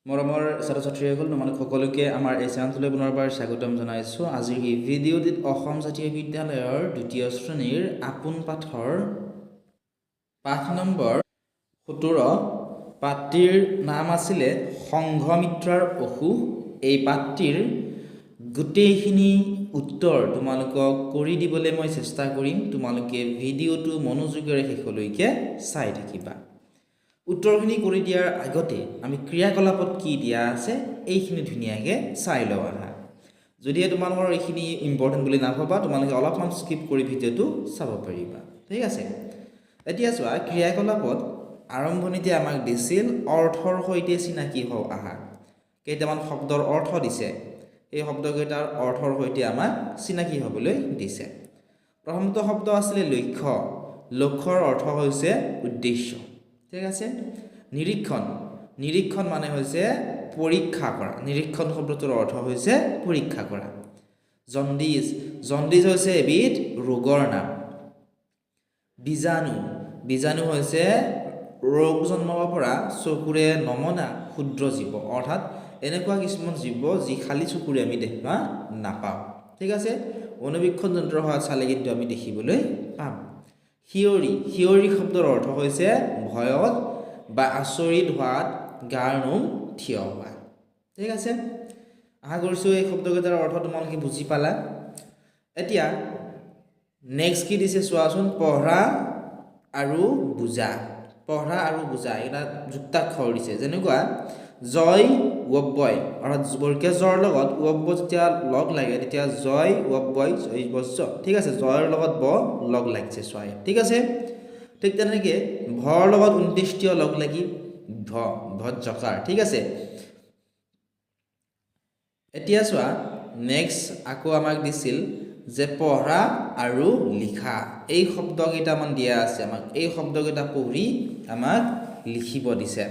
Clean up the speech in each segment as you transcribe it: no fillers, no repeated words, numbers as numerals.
মৰমৰ ছাত্ৰ-ছাত্ৰীসকল তোমালোক সকলোকে আমাৰ এই চেনেলটোলৈ পুনৰবাৰ স্বাগতম জনাইছোঁ। আজিৰ এই ভিডিঅ'টিত অসম জাতীয় বিদ্যালয়ৰ দ্বিতীয় শ্ৰেণীৰ আপোন পাঠৰ পাঠ নম্বৰ 17 পাঠটিৰ নাম আছিলে সংঘমিত্ৰাৰ অসুখ। এই পাঠটিৰ গোটেইখিনি উত্তৰ তোমালোকক কৰি দিবলৈ মই চেষ্টা কৰিম। তোমালোকে ভিডিঅ'টো মনোযোগেৰে শেষলৈকে চাই থাকিবা। উত্তৰখিনি কৰি দিয়াৰ আগতে আমি ক্ৰিয়াকলাপত কি দিয়া আছে এইখিনি ধুনীয়াকৈ চাই লওঁ আহা। যদিহে তোমালোকৰ এইখিনি ইম্পৰ্টেণ্ট বুলি নাভাবা তোমালোকে অলপমান স্কিপ কৰি ভিডিঅ'টো চাব পাৰিবা। ঠিক আছে, এতিয়া চোৱা ক্ৰিয়াকলাপত আৰম্ভণিতে আমাক দিছিল অৰ্থৰ সৈতে চিনাকি হওঁ আহা। কেইটামান শব্দৰ অৰ্থ দিছে, এই শব্দকেইটাৰ অৰ্থৰ সৈতে আমাক চিনাকি হ'বলৈ দিছে। প্ৰথমটো শব্দ আছিলে লক্ষ্য। লক্ষ্যৰ অৰ্থ হৈছে উদ্দেশ্য। ঠিক আছে, নিৰীক্ষণ। নিৰীক্ষণ মানে হৈছে পৰীক্ষা কৰা। নিৰীক্ষণ শব্দটোৰ অৰ্থ হৈছে পৰীক্ষা কৰা। জণ্ডিছ। জণ্ডিছ হৈছে এবিধ ৰোগৰ নাম। বীজাণু। বীজাণু হৈছে ৰোগ জন্মাব পৰা চকুৰে নমনা ক্ষুদ্ৰ জীৱ, অৰ্থাৎ এনেকুৱা কিছুমান জীৱ যি খালী চকুৰে আমি দেখা নাপাওঁ। ঠিক আছে, অনুবীক্ষণ যন্ত্ৰৰ সহায়ত চালে কিন্তু আমি দেখিবলৈ পাম। শিয়ৰি। শিয়ৰি শব্দৰ অৰ্থ হৈছে ভয়ত বা আচৰিত হোৱাত গাৰ নোম থিয় হোৱা। ঠিক আছে, আশা কৰিছোঁ এই শব্দকেইটাৰ অৰ্থ তোমালোকে বুজি পালা। এতিয়া নেক্সট কি দিছে চোৱাচোন, পঢ়া আৰু বুজা। পঢ়া আৰু বুজা এটা যুক্তাক্ষৰ দিছে, যেনেকুৱা জয় ৱব্যয়, অৰ্থাৎ বৰ্গীয় জৰ লগত ৱব্য যেতিয়া লগ লাগে তেতিয়া জয় ৱব্যয় জয় বজ্য। ঠিক আছে, জয়ৰ লগত ব লগ লাগিছে চোৱাই। ঠিক আছে, ঠিক তেনেকৈ ভৰ লগত ২৯ লগ লাগি ভজকাৰ। ঠিক আছে, এতিয়া চোৱা নেক্সট আকৌ আমাক দিছিল যে পঢ়া আৰু লিখা। এই শব্দকেইটামান দিয়া আছে আমাক, এই শব্দকেইটা পঢ়ি আমাক লিখিব দিছে।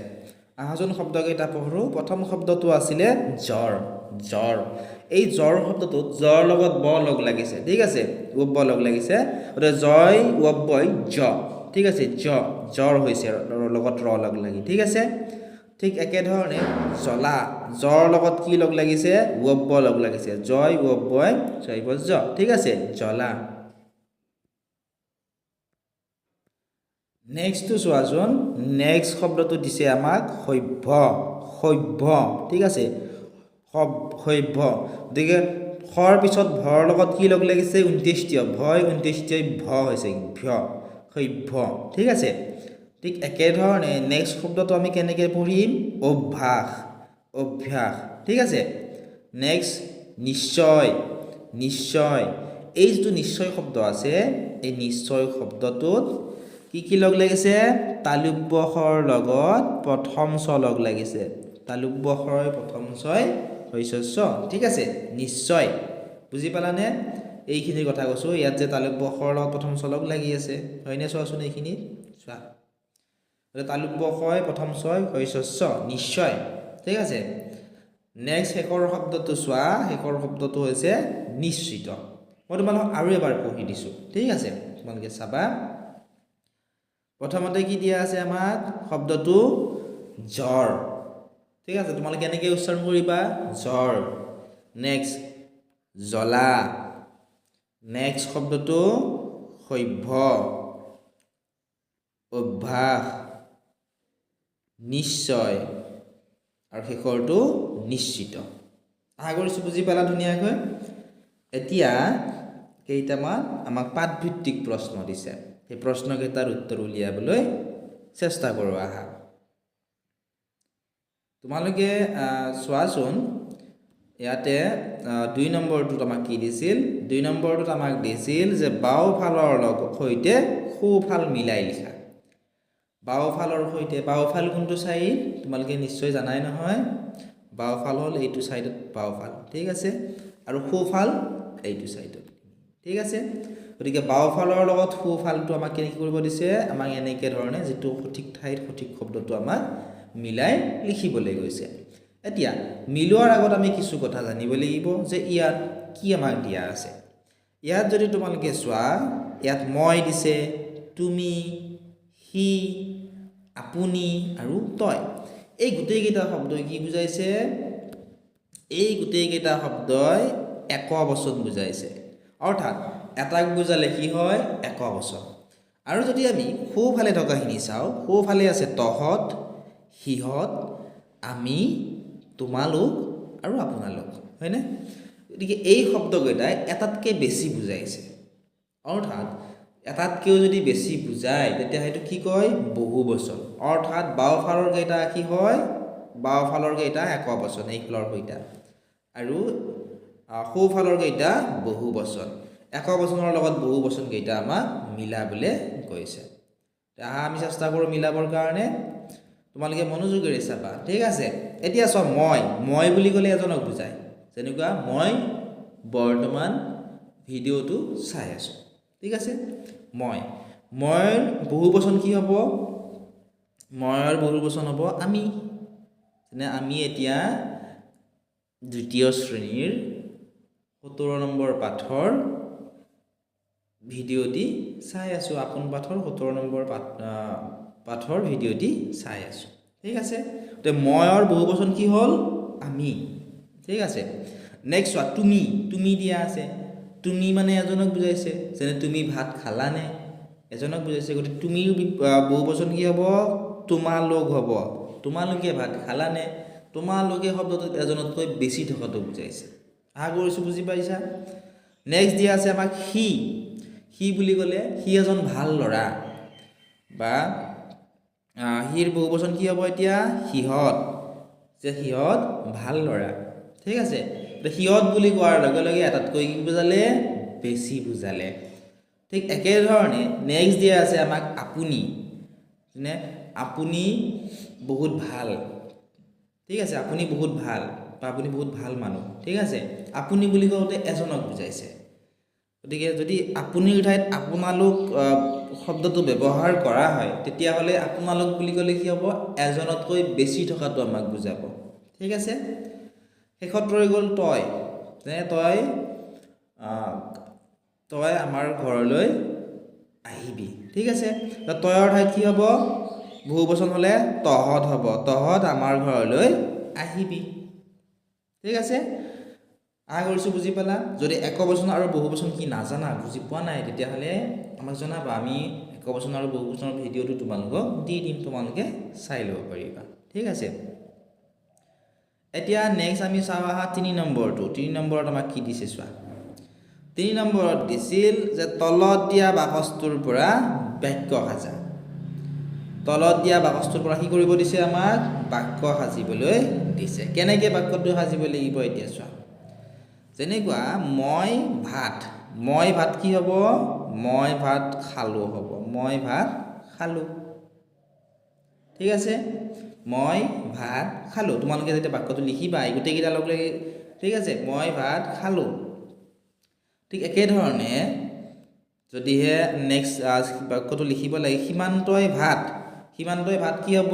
আহাচোন শব্দকেইটা পঢ়োঁ। প্ৰথম শব্দটো আছিলে জ্বৰ। জ্বৰ, এই জ্বৰ শব্দটোত জ্বৰ লগত ব লগ লাগিছে। ঠিক আছে, ব লগ লাগিছে, গতিকে জয় ৱব্যয় জ। ঠিক আছে, জ্বৰ হৈছে লগত ৰ লগ লাগি। ঠিক আছে, ঠিক একেধৰণে জ্বলা। জ্বৰ লগত কি লগ লাগিছে, ৱব্য লগ লাগিছে, জয় ৱব্যয় জয় বজ্য। ঠিক আছে, জ্বলা। নেক্সটটো চোৱাচোন, নেক্সট শব্দটো দিছে আমাক সভ্য। সভ্য, ঠিক আছে, সভ্য। গতিকে খৰ পিছত ভৰ লগত কি লগ লাগিছে, ২৯ ভয় ২৯ ভ হৈছে ভ্য, সভ্য। ঠিক আছে, ঠিক একেধৰণে নেক্সট শব্দটো আমি কেনেকৈ পঢ়িম, অভ্যাস। অভ্যাস। ঠিক আছে, নেক্সট নিশ্চয়। নিশ্চয়, এই যিটো নিশ্চয় শব্দ আছে এই নিশ্চয় শব্দটোত কি কি লগ লাগিছে, তালব্য শৰ লগত প্ৰথম চ লগ লাগিছে। তালব্য শৰ প্ৰথম ছয় হস্য। ঠিক আছে, নিশ্চয়। বুজি পালানে? এইখিনি কথা কৈছোঁ, ইয়াত যে তালব্য শৰ লগত প্ৰথম চ লগ লাগি আছে, হয়নে? চোৱাচোন এইখিনি চোৱা, তালব্য শয় প্ৰথম ছয় হস্য, নিশ্চয়। ঠিক আছে, নেক্সট শেষৰ শব্দটো চোৱা, শেষৰ শব্দটো হৈছে নিশ্চিত। মই তোমালোকক আৰু এবাৰ পঢ়ি দিছোঁ। ঠিক আছে, তোমালোকে চাবা। প্ৰথমতে কি দিয়া আছে আমাক, শব্দটো জ্বৰ। ঠিক আছে, তোমালোকে কেনেকৈ উচ্চাৰণ কৰিবা, জ্বৰ। নেক্সট জ্বলা। নেক্সট শব্দটো সভ্য, অভ্যাস, নিশ্চয়, আৰু শেষৰটো নিশ্চিত। আশা কৰিছোঁ বুজি পালা ধুনীয়াকৈ। এতিয়া কেইটামান আমাক পাঠভিত্তিক প্ৰশ্ন দিছে, সেই প্ৰশ্নকেইটাৰ উত্তৰ উলিয়াবলৈ চেষ্টা কৰোঁ আহা। তোমালোকে চোৱাচোন, ইয়াতে ২ নম্বৰটোত আমাক কি দিছিল, ২ নম্বৰটোত আমাক দিছিল যে বাওঁফালৰ সৈতে সোঁফাল মিলাই লিখা। বাওঁফালৰ সৈতে, বাওঁফাল কোনটো চাইড তোমালোকে নিশ্চয় জানাই নহয়, বাওঁফাল হ'ল এইটো চাইডত বাওঁফাল। ঠিক আছে, আৰু সোঁফাল এইটো চাইডত। ঠিক আছে, গতিকে বাওঁফালৰ লগত সোঁফালটো আমাক কেনেকৈ কৰিব দিছে, আমাক এনেকৈ ধৰণে যিটো সঠিক ঠাইত সঠিক শব্দটো আমাক মিলাই লিখিবলৈ গৈছে। এতিয়া মিলোৱাৰ আগত আমি কিছু কথা জানিব লাগিব যে ইয়াত কি আমাক দিয়া আছে। ইয়াত যদি তোমালোকে চোৱা, ইয়াত মই দিছে, তুমি, সি, আপুনি আৰু তই। এই গোটেইকেইটা শব্দই কি বুজাইছে এই গোটেইকেইটা শব্দই একবচন বুজাইছে অৰ্থাৎ এটাক বুজালে কি হয় একবচন আৰু যদি আমি সোঁফালে থকাখিনি চাওঁ সোঁফালে আছে তহঁত সিহঁত আমি তোমালোক আৰু আপোনালোক হয়নে গতিকে এই শব্দকেইটাই এটাতকৈ বেছি বুজাইছে অৰ্থাৎ এটাতকৈও যদি বেছি বুজায় তেতিয়া সেইটো কি কয় বহুবচন অৰ্থাৎ বাওঁফালৰ কেইটা কি হয় বাওঁফালৰ কেইটা একবচন এইফালৰ কেইটা আৰু সোঁফালৰ কেইটা বহুবচন একবচনৰ লগত বহুবচন কেইটা আমাক মিলাবলৈ কৈছে আহা আমি চেষ্টা কৰোঁ মিলাবৰ কাৰণে তোমালোকে মনোযোগেৰে চাবা ঠিক আছে এতিয়া চোৱা মই বুলি ক'লে এজনক বুজায় যেনেকুৱা মই বৰ্তমান ভিডিঅ'টো চাই আছোঁ ঠিক আছে মই বহুবচন কি হ'ব ময়ৰ বহুবচন হ'ব আমি যেনে আমি এতিয়া দ্বিতীয় শ্ৰেণীৰ 17 নম্বৰ পাঠৰ ভিডিঅ'টি চাই আছোঁ আপোন পাঠৰ 17 নম্বৰ পাঠৰ ভিডিঅ'টি চাই আছোঁ ঠিক আছে তে ময়ৰ বহুবচন কি হ'ল আমি ঠিক আছে নেক্সট চোৱা তুমি দিয়া আছে তুমি মানে এজনক বুজাইছে যেনে তুমি ভাত খালানে এজনক বুজাইছে গতিকে তুমিৰ বহুবচন কি হ'ব তোমালোক হ'ব তোমালোকে ভাত খালানে তোমালোকে শব্দটো এজনতকৈ বেছি থকাটো বুজাইছে আশা কৰিছোঁ বুজি পাইছা নেক্সট দিয়া আছে আমাক সি বুলি ক'লে সি এজন ভাল ল'ৰা বা সিৰ বহুবচন কি হ'ব এতিয়া সিহঁত যে সিহঁত ভাল ল'ৰা ঠিক আছে সিহঁত বুলি কোৱাৰ লগে লগে এটাতকৈ কি বুজালে বেছি বুজালে ঠিক একেধৰণে নেক্সট দিয়া আছে আমাক আপুনি যেনে আপুনি বহুত ভাল ঠিক আছে আপুনি বহুত ভাল বা আপুনি বহুত ভাল মানুহ ঠিক আছে আপুনি বুলি কওঁতে এজনক বুজাইছে গতিকে যদি আপুনিৰ ঠাইত আপোনালোক শব্দটো ব্যৱহাৰ কৰা হয় তেতিয়াহ'লে আপোনালোক বুলি ক'লে কি হ'ব এজনতকৈ বেছি থকাটো আমাক বুজাব ঠিক আছে শেষত ৰৈ গ'ল তই যেনে তই আমাৰ ঘৰলৈ আহিবি ঠিক আছে তয়ৰ ঠাইত কি হ'ব বহুবচন হ'লে তহঁত হ'ব তহঁত আমাৰ ঘৰলৈ আহিবি ঠিক আছে আশা কৰিছোঁ বুজি পালা যদি একবচন আৰু বহুবচন কি নাজানা বুজি পোৱা নাই তেতিয়াহ'লে আমাক জনাবা আমি একবচন আৰু বহুবচনৰ ভিডিঅ'টো তোমালোকক দি দিম তোমালোকে চাই ল'ব পাৰিবা ঠিক আছে এতিয়া নেক্সট আমি চাওঁ আহা 3 নম্বৰটো 3 নম্বৰত আমাক কি দিছে চোৱা 3 নম্বৰত দিছিল যে তলত দিয়া বাকচটোৰ পৰা বাক্য সাজা তলত দিয়া বাকচটোৰ পৰা কি কৰিব দিছে আমাক বাক্য সাজিবলৈ দিছে কেনেকৈ বাক্যটো সাজিব লাগিব এতিয়া চোৱা যেনেকুৱা মই ভাত কি হ'ব মই ভাত খালোঁ হ'ব মই ভাত খালোঁ ঠিক আছে মই ভাত খালোঁ তোমালোকে যেতিয়া বাক্যটো লিখিবা গোটেইকেইটা লগ লাগি ঠিক আছে মই ভাত খালোঁ ঠিক একেধৰণে যদিহে নেক্সট বাক্যটো লিখিব লাগে সীমান্তই ভাত কি হ'ব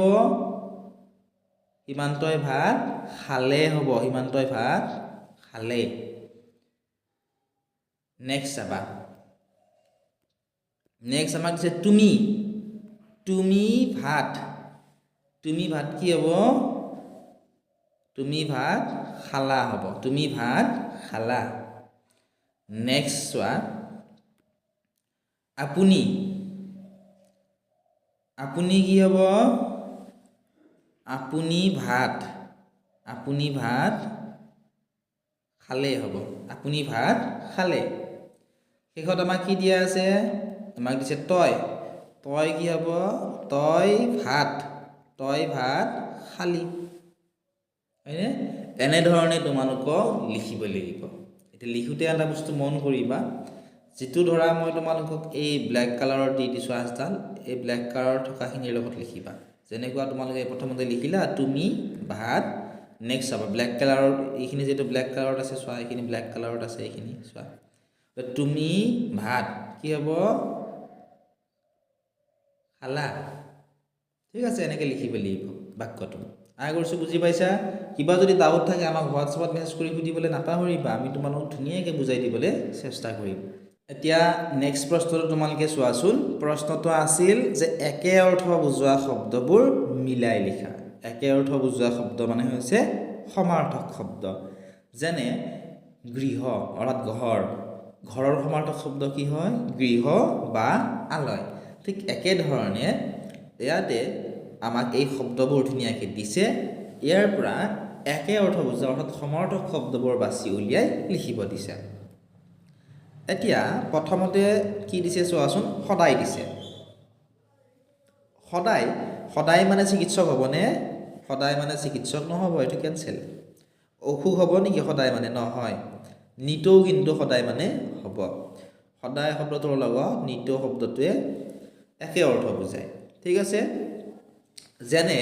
সীমান্তই ভাত খালে হ'ব সীমান্তই ভাত খালে নেক্সট চাবা নেক্সট আমাক দিছে তুমি ভাত কি হ'ব তুমি ভাত খালা হ'ব তুমি ভাত খালা নেক্সট চোৱা আপুনি কি হ'ব আপুনি ভাত খালে হ'ব আপুনি ভাত খালে শেষত আমাক কি দিয়া আছে আমাক দিছে তই কি হ'ব তই ভাত খালি হয়নে এনেধৰণে তোমালোকক লিখিব লাগিব এতিয়া লিখোঁতে এটা বস্তু মন কৰিবা যিটো ধৰা মই তোমালোকক এই ব্লেক কালাৰৰ দি দিছোঁ আঁচডাল এই ব্লেক কালাৰ থকাখিনিৰ লগত লিখিবা যেনেকুৱা তোমালোকে প্ৰথমতে লিখিলা তুমি ভাত নেক্সট চাবা ব্লেক কালাৰৰ এইখিনি যিটো ব্লেক কালাৰত আছে চোৱা এইখিনি ব্লেক কালাৰত আছে এইখিনি চোৱা তুমি ভাত কি হ'ব খালা ঠিক আছে এনেকৈ লিখিব লাগিব বাক্যটো আশা কৰিছোঁ বুজি পাইছা কিবা যদি ডাউট থাকে আমাক হোৱাটছএপত মেছেজ কৰি সুধিবলৈ নাপাহৰিবা আমি তোমালোকক ধুনীয়াকৈ বুজাই দিবলৈ চেষ্টা কৰিম এতিয়া নেক্সট প্ৰশ্নটো তোমালোকে চোৱাচোন প্ৰশ্নটো আছিল যে একে অৰ্থ বুজোৱা শব্দবোৰ মিলাই লিখা একে অৰ্থ বুজোৱা শব্দ মানে হৈছে সমাৰ্থক শব্দ যেনে গৃহ অৰ্থাৎ ঘৰৰ সমাৰ্থক শব্দ কি হয় গৃহ বা আলয় ঠিক একেধৰণে ইয়াতে আমাক এই শব্দবোৰ ধুনীয়াকৈ দিছে ইয়াৰ পৰা একে অৰ্থ বুজা অৰ্থাৎ সমাৰ্থক শব্দবোৰ বাছি উলিয়াই লিখিব দিছে এতিয়া প্ৰথমতে কি দিছে চোৱাচোন সদায় দিছে সদায় মানে চিকিৎসক হ'বনে সদায় মানে চিকিৎসক নহ'ব এইটো কেনচেল অসুখ হ'ব নেকি সদায় মানে নহয় নিতৌ কিন্তু সদায় মানে হ'ব সদায় শব্দটোৰ লগত নিতৌ শব্দটোৱে একে অৰ্থ বুজায় ঠিক আছে যেনে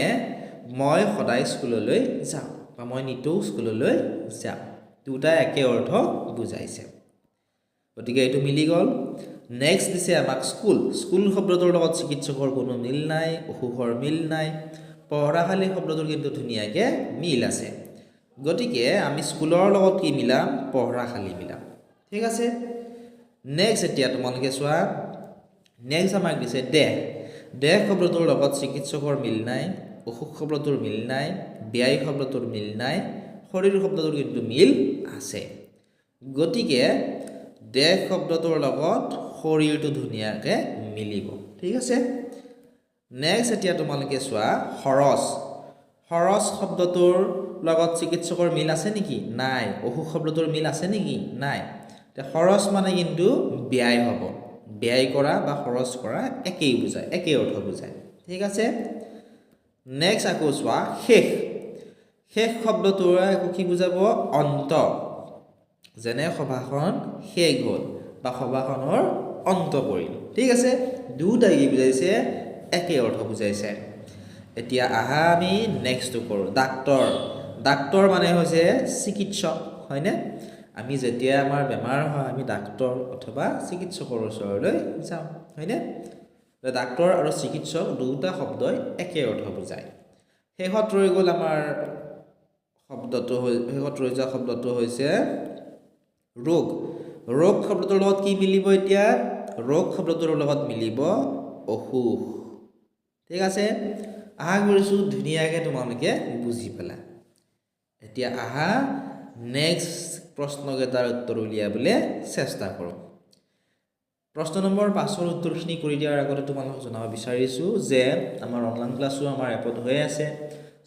মই সদায় স্কুললৈ যাওঁ বা মই নিতৌ স্কুললৈ যাওঁ দুটা একে অৰ্থ বুজাইছে গতিকে এইটো মিলি গ'ল নেক্সট দিছে আমাক স্কুল শব্দটোৰ লগত চিকিৎসকৰ কোনো মিল নাই অসুখৰ মিল নাই পঢ়াশালী শব্দটোৰ কিন্তু ধুনীয়াকৈ মিল আছে গতিকে আমি স্কুলৰ লগত কি মিলাম পঢ়াশালী মিলাম ঠিক আছে নেক্সট এতিয়া তোমালোকে চোৱা নেক্সট আমাক দিছে দেহ শব্দটোৰ লগত চিকিৎসকৰ মিল নাই অসুখ শব্দটোৰ মিল নাই ব্যায় শব্দটোৰ মিল নাই শৰীৰ শব্দটোৰ কিন্তু মিল আছে গতিকে দেহ শব্দটোৰ লগত শৰীৰটো ধুনীয়াকৈ মিলিব ঠিক আছে নেক্সট এতিয়া তোমালোকে চোৱা খৰচ শব্দটোৰ লগত চিকিৎসকৰ মিল আছে নেকি নাই অসুখ শব্দটোৰ মিল আছে নেকি নাই তে খৰচ মানে কিন্তু ব্যয় হ'ব ব্যয় কৰা বা খৰচ কৰা একেই বুজায় একে অৰ্থ বুজায় ঠিক আছে নেক্সট আকৌ চোৱা শেষ শব্দটোৰ আকৌ কি বুজাব অন্ত যেনে সভাখন শেষ হ'ল বা সভাখনৰ অন্ত পৰিল ঠিক আছে দুটাই কি বুজাইছে একে অৰ্থ বুজাইছে এতিয়া আহা আমি নেক্সটটো কৰোঁ ডাক্তৰ মানে হৈছে চিকিৎসক হয়নে আমি যেতিয়া আমাৰ বেমাৰ হয় আমি ডাক্তৰ অথবা চিকিৎসকৰ ওচৰলৈ যাওঁ হয়নে ডাক্তৰ আৰু চিকিৎসক দুটা শব্দই একে অৰ্থ বুজায় শেষত ৰৈ গ'ল আমাৰ শেষত ৰৈ যোৱা শব্দটো হৈছে ৰোগ শব্দটোৰ লগত কি মিলিব এতিয়া ৰোগ শব্দটোৰ লগত মিলিব অসুখ ঠিক আছে আশা কৰিছোঁ ধুনীয়াকৈ তোমালোকে বুজি পালা এতিয়া আহা নেক্সট প্ৰশ্নকেইটাৰ উত্তৰ উলিয়াবলৈ চেষ্টা কৰোঁ প্ৰশ্ন নম্বৰ 5ৰ উত্তৰখিনি কৰি দিয়াৰ আগতে তোমালোকক জনাব বিচাৰিছোঁ যে আমাৰ অনলাইন ক্লাছো আমাৰ এপত হৈ আছে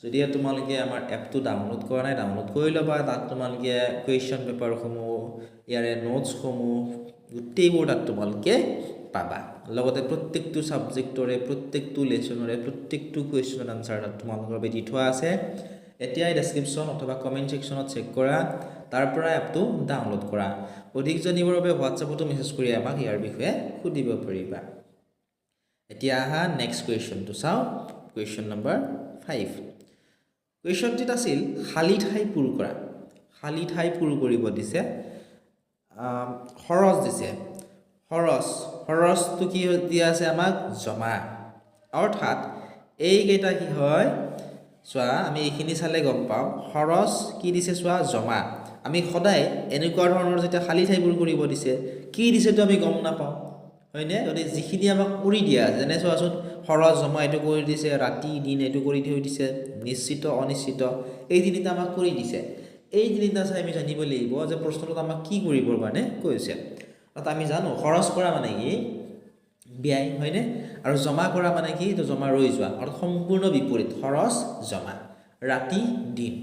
যদি তোমালোকে আমাৰ এপটো ডাউনলোড কৰা নাই ডাউনলোড কৰি ল'বা তাত তোমালোকে কুৱেশ্যন পেপাৰসমূহ ইয়াৰে নোটছসমূহ গোটেইবোৰ তাত তোমালোকে পাবা লগতে প্ৰত্যেকটো ছাবজেক্টৰে প্ৰত্যেকটো লেচনৰে প্ৰত্যেকটো কুৱেশ্যনৰ আনচাৰ তাত তোমালোকৰ বাবে দি থোৱা আছে এতিয়াই ডেছক্ৰিপশ্যন অথবা কমেণ্ট ছেকশ্যনত চেক কৰা তাৰ পৰা এপটো ডাউনলোড কৰা অধিক জানিবৰ বাবে হোৱাটছআপতো মেছেজ কৰি আমাক ইয়াৰ বিষয়ে সুধিব পাৰিবা এতিয়া আহা নেক্সট কুৱেশ্যনটো চাওঁ কুৱেশ্যন নম্বৰ 5 কুৱেশ্যনটিত আছিল খালী ঠাই পূৰ কৰিব দিছে খৰচ দিছে খৰচটো কি দিয়া আছে আমাক জমা অৰ্থাৎ এইকেইটা কি হয় চোৱা আমি এইখিনি চালে গম পাওঁ খৰচ কি দিছে চোৱা জমা আমি সদায় এনেকুৱা ধৰণৰ যেতিয়া খালী ঠাই পূৰ কৰিব দিছে কি দিছেতো আমি গম নাপাওঁ হয়নে গতিকে যিখিনি আমাক কৰি দিয়া যেনে চোৱাচোন খৰচ জমা এইটো কৰি দিছে ৰাতি দিন এইটো কৰি থৈ দিছে নিশ্চিত অনিশ্চিত এই তিনিটা আমাক কৰি দিছে এই তিনিটা চাই আমি জানিব লাগিব যে প্ৰশ্নটোত আমাক কি কৰিবৰ কাৰণে কৈছে তাত আমি জানো খৰচ কৰা মানে কি ব্যয় হয়নে আৰু জমা কৰা মানে কি তো জমা ৰৈ যোৱা অৰ্থাৎ সম্পূৰ্ণ বিপৰীত খৰচ জমা ৰাতি দিন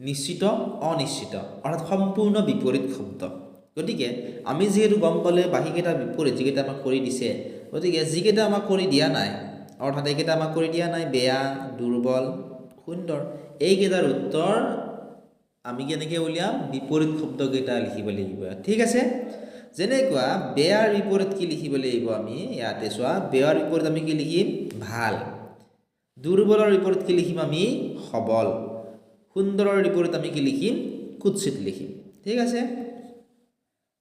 নিশ্চিত অনিশ্চিত অৰ্থাৎ সম্পূৰ্ণ বিপৰীত শব্দ গতিকে আমি যিহেতু গম পালে বাকীকেইটা বিপৰীত যিকেইটা আমাক কৰি দিছে গতিকে যিকেইটা আমাক কৰি দিয়া নাই অৰ্থাৎ এইকেইটা আমাক কৰি দিয়া নাই বেয়া দুৰ্বল সুন্দৰ এইকেইটাৰ উত্তৰ আমি কেনেকৈ উলিয়াম বিপৰীত শব্দকেইটা লিখিব লাগিব ঠিক আছে যেনেকুৱা বেয়াৰ বিপৰীত কি লিখিব লাগিব আমি ইয়াতে চোৱা বেয়াৰ বিপৰীত আমি কি লিখিম ভাল দুৰ্বলৰ বিপৰীত কি লিখিম আমি সবল সুন্দৰৰ বিপৰীত আমি কি লিখিম কুৎসিত লিখিম ঠিক আছে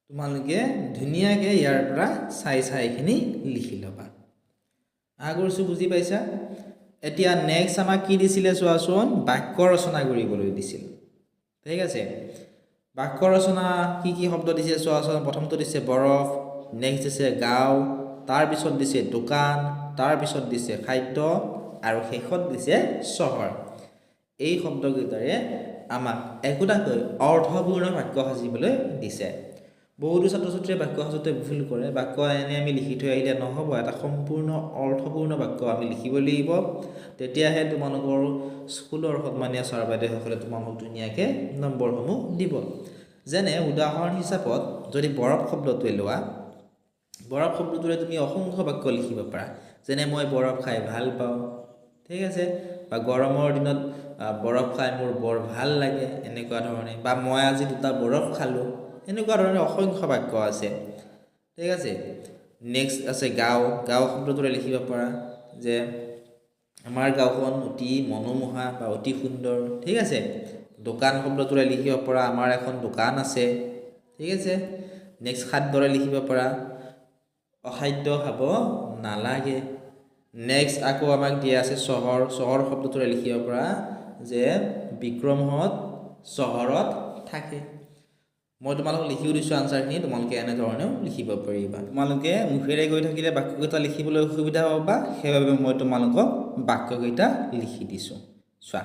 তোমালোকে ধুনীয়াকৈ ইয়াৰ পৰা চাই এইখিনি লিখি ল'বা আগৰছো বুজি পাইছা এতিয়া নেক্সট আমাক কি দিছিলে চোৱাচোন বাক্য ৰচনা কৰিবলৈ দিছিল ঠিক আছে বাক্য ৰচনা কি শব্দ দিছে চোৱাচোন প্ৰথমটো দিছে বৰফ নেক্সট দিছে গাঁও তাৰপিছত দিছে দোকান তাৰপিছত দিছে খাদ্য আৰু শেষত দিছে চহৰ এই শব্দকেইটাৰে আমাক একোটাকৈ অৰ্থপূৰ্ণ বাক্য সাজিবলৈ দিছে বহুতো ছাত্ৰ ছাত্ৰীয়ে বাক্য সাজোতে ভুল কৰে বাক্য এনে আমি লিখি থৈ আহিলে নহ'ব এটা সম্পূৰ্ণ অৰ্থপূৰ্ণ বাক্য আমি লিখিব লাগিব তেতিয়াহে তোমালোকৰ স্কুলৰ সন্মানীয় ছাৰ বাইদেউসকলে তোমালোকক ধুনীয়াকৈ নম্বৰসমূহ দিব যেনে উদাহৰণ হিচাপত যদি বৰফ শব্দটোৱে লোৱা বৰফ শব্দটোৰে তুমি অসংখ্য বাক্য লিখিব পাৰা যেনে মই বৰফ খাই ভাল পাওঁ ঠিক আছে বা গৰমৰ দিনত বৰফ খাই মোৰ বৰ ভাল লাগে এনেকুৱা ধৰণে বা মই আজি দুটা বৰফ খালোঁ এনেকুৱা ধৰণে অসংখ্য বাক্য আছে ঠিক আছে নেক্সট আছে গাঁও গাঁও শব্দটোৰে লিখিব পাৰা যে আমাৰ গাঁওখন অতি মনোমোহা বা অতি সুন্দৰ ঠিক আছে দোকান শব্দটোৰে লিখিব পাৰা আমাৰ এখন দোকান আছে ঠিক আছে নেক্সট খাদ্যৰে লিখিব পাৰা অখাদ্য খাব নালাগে নেক্সট আকৌ আমাক দিয়া আছে চহৰ চহৰ শব্দটোৰে লিখিব পাৰা যে বিক্ৰমহঁত চহৰত থাকে মই তোমালোকক লিখিও দিছোঁ আনচাৰখিনি তোমালোকে এনেধৰণেও লিখিব পাৰিবা তোমালোকে মুখেৰে গৈ থাকিলে বাক্যকেইটা লিখিবলৈ অসুবিধা পাবা সেইবাবে মই তোমালোকক বাক্যকেইটা লিখি দিছোঁ চোৱা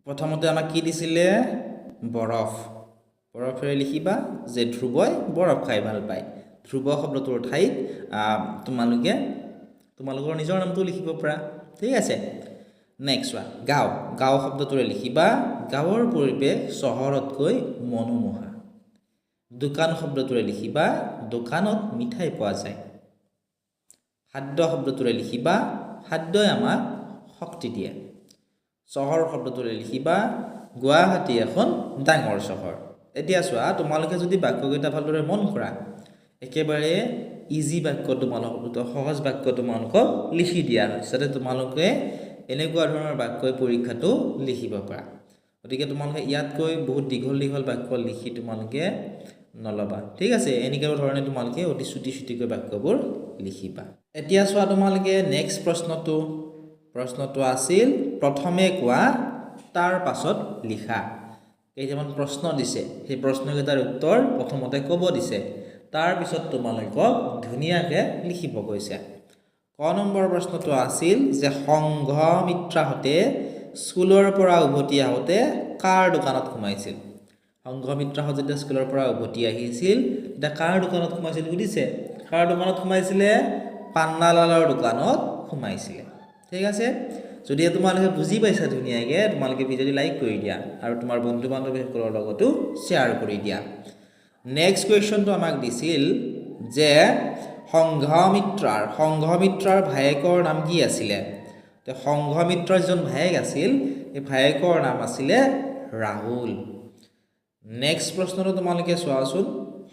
প্ৰথমতে আমাক কি দিছিলে বৰফ বৰফেৰে লিখিবা যে ধ্ৰুৱই বৰফ খাই ভাল পায় ধ্ৰুৱ শব্দটোৰ ঠাইত তোমালোকৰ নিজৰ নামটো লিখিব পাৰা ঠিক আছে নেক্সট চোৱা গাঁও গাঁও শব্দটোৰে লিখিবা গাঁৱৰ পৰিৱেশ চহৰতকৈ মনোমোহা দোকান শব্দটোৰে লিখিবা দোকানত মিঠাই পোৱা যায় খাদ্য শব্দটোৰে লিখিবা খাদ্যই আমাক শক্তি দিয়ে চহৰ শব্দটোৰে লিখিবা গুৱাহাটী এখন ডাঙৰ চহৰ এতিয়া চোৱা তোমালোকে যদি বাক্যকেইটা ভালদৰে মন কৰা একেবাৰে ইজি বাক্য তোমালোকক সহজ বাক্য তোমালোকক লিখি দিয়া হৈছে যাতে তোমালোকে এনেকুৱা ধৰণৰ বাক্য পৰীক্ষাটো লিখিব পাৰা গতিকে তোমালোকে ইয়াতকৈ বহুত দীঘল বাক্য লিখি তোমালোকে নলবা ঠিক আছে এনেকুৱা ধৰণে তোমালোকে অতি চুটিকৈ বাক্যবোৰ লিখিবা এতিয়া চোৱা তোমালোকে নেক্সট প্ৰশ্নটো আছিল প্ৰথমে কোৱা তাৰ পাছত লিখা কেইটামান প্ৰশ্ন দিছে সেই প্ৰশ্নকেইটাৰ উত্তৰ প্ৰথমতে ক'ব দিছে তাৰ পিছত তোমালোকক ধুনীয়াকৈ লিখিব কৈছে ক নম্বৰ প্ৰশ্নটো আছিল যে সংঘমিত্ৰাহঁতে স্কুলৰ পৰা উভতি আহোঁতে কাৰ দোকানত সোমাইছিল সংঘমিত্ৰাহঁত যেতিয়া স্কুলৰ পৰা উভতি আহিছিল তেতিয়া কাৰ দোকানত সোমাইছিল সুধিছে কাৰ দোকানত সোমাইছিলে পান্নালালৰ দোকানত সোমাইছিলে ঠিক আছে যদি তোমালোকে বুজি পাইছা ধুনীয়াকৈ তোমালোকে ভিডিঅ'টো লাইক কৰি দিয়া আৰু তোমাৰ বন্ধু বান্ধৱীসকলৰ লগতো শ্বেয়াৰ কৰি দিয়া নেক্সট কুৱেশ্যনটো আমাক দিছিল যে সংঘমিত্ৰাৰ ভায়েকৰ নাম কি আছিলে তো সংঘমিত্ৰৰ যিজন ভায়েক আছিল এই ভায়েকৰ নাম আছিলে ৰাহুল নেক্সট প্ৰশ্নটো তোমালোকে চোৱাচোন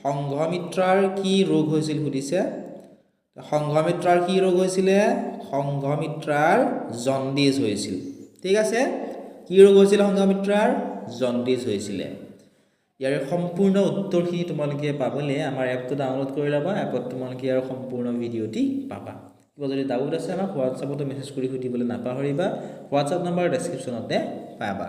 সংঘমিত্ৰাৰ কি ৰোগ হৈছিল সুধিছে সংঘমিত্ৰাৰ কি ৰোগ হৈছিলে সংঘমিত্ৰাৰ জণ্ডিছ হৈছিল ঠিক আছে কি ৰোগ হৈছিল সংঘমিত্ৰাৰ জণ্ডিছ হৈছিলে ইয়াৰ সম্পূৰ্ণ উত্তৰখিনি তোমালোকে পাবলৈ আমাৰ এপটো ডাউনলোড কৰি ল'বা এপত তোমালোকে ইয়াৰ সম্পূৰ্ণ ভিডিঅ'টি পাবা কিবা যদি ডাউট আছে আমাক হোৱাটছআপতো মেছেজ কৰি সুধিবলৈ নাপাহৰিবা হোৱাটছআপ নম্বৰ ডেছক্ৰিপশ্যনতে পাবা